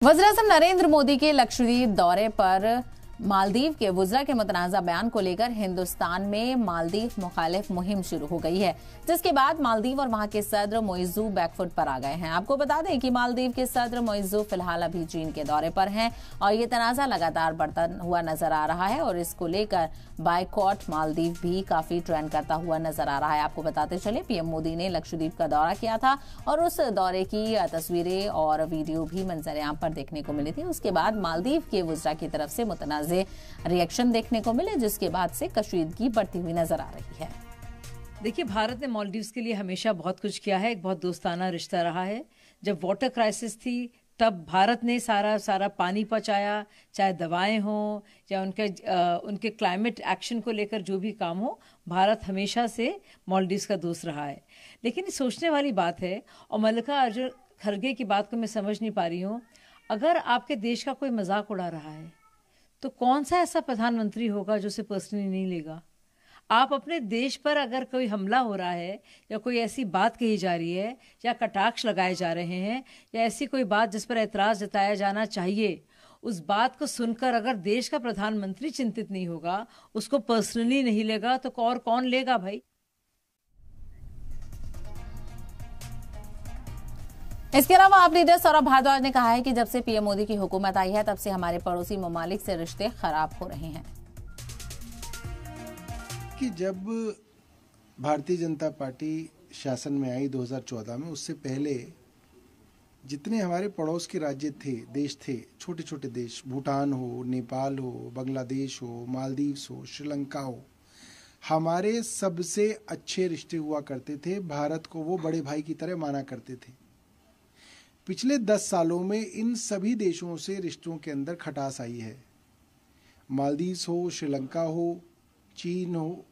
वज़ीर-ए-आज़म नरेंद्र मोदी के लक्षद्वीप दौरे पर मालदीव के वुज़रा के मुतनाज़ा बयान को लेकर हिंदुस्तान में मालदीव मुखालिफ मुहिम शुरू हो गई है, जिसके बाद मालदीव और वहां के सदर मोइज़ू बैकफुट पर आ गए हैं। आपको बता दें कि मालदीव के सदर मोइज़ू फिलहाल अभी चीन के दौरे पर हैं और ये तनाज़ा लगातार बढ़ता हुआ नजर आ रहा है और इसको लेकर बायकॉट मालदीव भी काफी ट्रेंड करता हुआ नजर आ रहा है। आपको बताते चले पीएम मोदी ने लक्षद्वीप का दौरा किया था और उस दौरे की तस्वीरें और वीडियो भी मंजर-ए-आम पर देखने को मिली थी। उसके बाद मालदीव के वुज़रा की तरफ से मुतनाज़ रिएक्शन देखने को मिले, जिसके बाद से कशीदगी बढ़ती हुई नजर आ रही है। देखिए, भारत ने मालदीव्स के लिए हमेशा बहुत कुछ किया है, एक बहुत दोस्ताना रिश्ता रहा है। जब वाटर क्राइसिस थी तब भारत ने सारा पानी पहुंचाया, चाहे दवाएं हो या उनके क्लाइमेट एक्शन को लेकर जो भी काम हो, भारत हमेशा से मालदीव्स का दोस्त रहा है। लेकिन सोचने वाली बात है, और मल्लिका अर्जुन खड़गे की बात को मैं समझ नहीं पा रही हूँ, अगर आपके देश का कोई मजाक उड़ा रहा है तो कौन सा ऐसा प्रधानमंत्री होगा जो उसे पर्सनली नहीं लेगा। आप अपने देश पर अगर कोई हमला हो रहा है या कोई ऐसी बात कही जा रही है या कटाक्ष लगाए जा रहे हैं या ऐसी कोई बात जिस पर ऐतराज जताया जाना चाहिए, उस बात को सुनकर अगर देश का प्रधानमंत्री चिंतित नहीं होगा, उसको पर्सनली नहीं लेगा, तो और कौन लेगा भाई। इसके अलावा आप लीडर सौरभ भारद्वाज ने कहा है कि जब से पीएम मोदी की हुकूमत आई है तब से हमारे पड़ोसी ममालिक से रिश्ते खराब हो रहे हैं। कि जब भारतीय जनता पार्टी शासन में आई 2014 में, उससे पहले जितने हमारे पड़ोस के राज्य थे, देश थे, छोटे छोटे देश, भूटान हो, नेपाल हो, बांग्लादेश हो, मालदीव्स हो, श्रीलंका हो, हमारे सबसे अच्छे रिश्ते हुआ करते थे। भारत को वो बड़े भाई की तरह माना करते थे। पिछले 10 सालों में इन सभी देशों से रिश्तों के अंदर खटास आई है। मालदीव्स हो, श्रीलंका हो, चीन हो,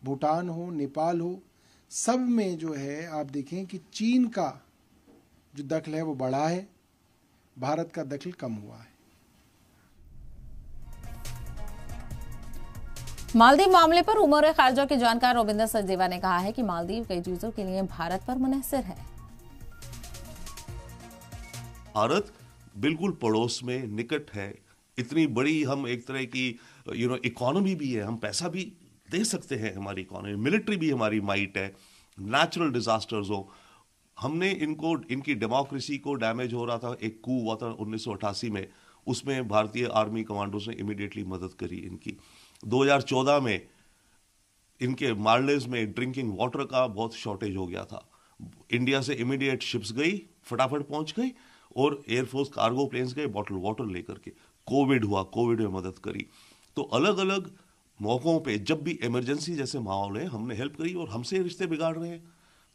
भूटान हो, नेपाल हो, सब में जो है आप देखें कि चीन का जो दखल है वो बढ़ा है, भारत का दखल कम हुआ है। मालदीव मामले पर उमूर खारजा के जानकार रविंदर सचदेवा ने कहा है कि मालदीव कई चीजों के लिए भारत पर मुनहसिर है। भारत बिल्कुल पड़ोस में निकट है, इतनी बड़ी हम एक तरह की इकोनॉमी भी है, हम पैसा भी दे सकते हैं, हमारी इकोनॉमी, मिलिट्री भी हमारी माइट है। नेचुरल डिजास्टर्स हो, हमने इनकी डेमोक्रेसी को डैमेज हो रहा था, एक कू हुआ था 1988 में, उसमें भारतीय आर्मी कमांडोज ने इमीडिएटली मदद करी इनकी। 2014 में इनके मालदीव्स में ड्रिंकिंग वाटर का बहुत शॉर्टेज हो गया था, इंडिया से इमीडिएट शिप्स गई, फटाफट पहुंच गई और एयरफोर्स कार्गो प्लेन्स गए बॉटल वाटर लेकर के। कोविड हुआ, कोविड में मदद करी। तो अलग अलग मौकों पे जब भी इमरजेंसी जैसे माहौल है, हमने हेल्प करी और हमसे रिश्ते बिगाड़ रहे हैं।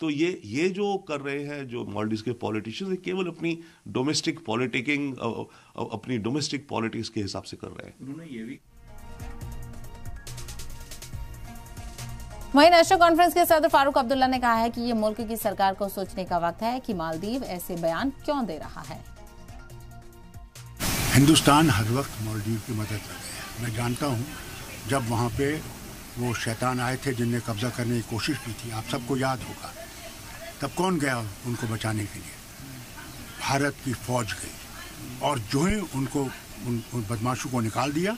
तो ये जो कर रहे हैं जो मालदीव्स के पॉलिटिशियंस, केवल अपनी डोमेस्टिक पॉलिटिकिंग, अपनी डोमेस्टिक पॉलिटिक्स के हिसाब से कर रहे हैं। उन्होंने ये भी वहीं नेशनल कॉन्फ्रेंस के सदर फारूक अब्दुल्ला ने कहा है कि ये मुल्क की सरकार को सोचने का वक्त है कि मालदीव ऐसे बयान क्यों दे रहा है। हिंदुस्तान हर वक्त मालदीव की मदद कर रहा है। मैं जानता हूं, जब वहां पे वो शैतान आए थे जिनने कब्जा करने की कोशिश की थी, आप सबको याद होगा, तब कौन गया उनको बचाने के लिए? भारत की फौज गई और जो है उनको उन बदमाशों को निकाल दिया,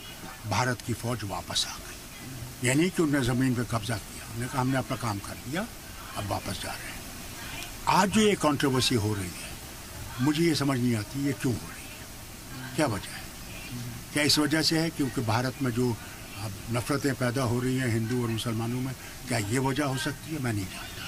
भारत की फौज वापस आ गई। यानी कि उन्होंने ज़मीन पे कब्जा किया, उन्होंने कहा हमने अपना काम कर दिया, अब वापस जा रहे हैं। आज जो ये कंट्रोवर्सी हो रही है, मुझे ये समझ नहीं आती ये क्यों हो रही है, क्या वजह है? क्या इस वजह से है क्योंकि भारत में जो नफरतें पैदा हो रही हैं हिंदू और मुसलमानों में, क्या ये वजह हो सकती है? मैं नहीं जानता।